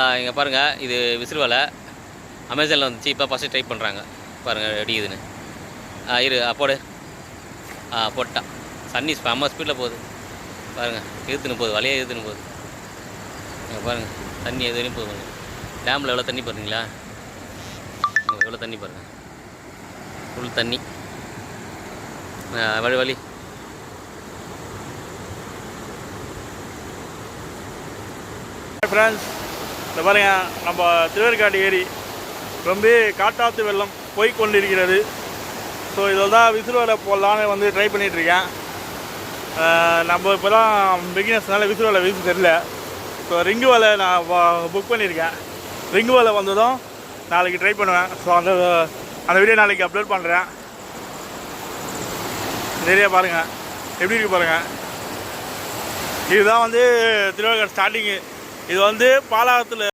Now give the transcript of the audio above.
இங்கே பாருங்கள், இது விசிறு வலை. அமேசானில் வந்துச்சு. இப்போ ஃபஸ்ட்டு ட்ரை பண்ணுறாங்க. பாருங்கள் எப்படி இதுன்னு. இரு போடு. போட்டா சன்னி செம்ம ஸ்பீடில் போகுது. பாருங்கள், இழுத்துன்னு போகுது, வலையே இழுத்துன்னு போகுது. இங்கே பாருங்கள், தண்ணி எதுவும் போகுதுங்க. டேமில் எவ்வளோ தண்ணி பாருங்களா? எவ்வளோ தண்ணி பாருங்கள், ஃபுல் தண்ணி. வழி வழி ஃப்ரெண்ட்ஸ், இந்த பாருங்க, நம்ம திருவேற்காடு ஏரி ரொம்ப காட்டாத்து வெள்ளம் போய்கொண்டிருக்கிறது. ஸோ இதில் தான் விசிறு வலை போடலான்னு வந்து ட்ரை பண்ணிகிட்ருக்கேன். நம்ம இப்போ தான் பிகினர்ஸ்னால விசிறு வலை வீச தெரியல. ஸோ ரிங்கு வலை நான் புக் பண்ணியிருக்கேன். ரிங்கு வலை வந்ததும் நாளைக்கு ட்ரை பண்ணுவேன். ஸோ அந்த வீடியோ நாளைக்கு அப்லோட் பண்ணுறேன். நிறைய பாருங்கள் எப்படி இருக்கு பாருங்கள். இதுதான் வந்து திருவேற்காடு ஸ்டார்டிங்கு. இது வந்து பாலாவத்தில்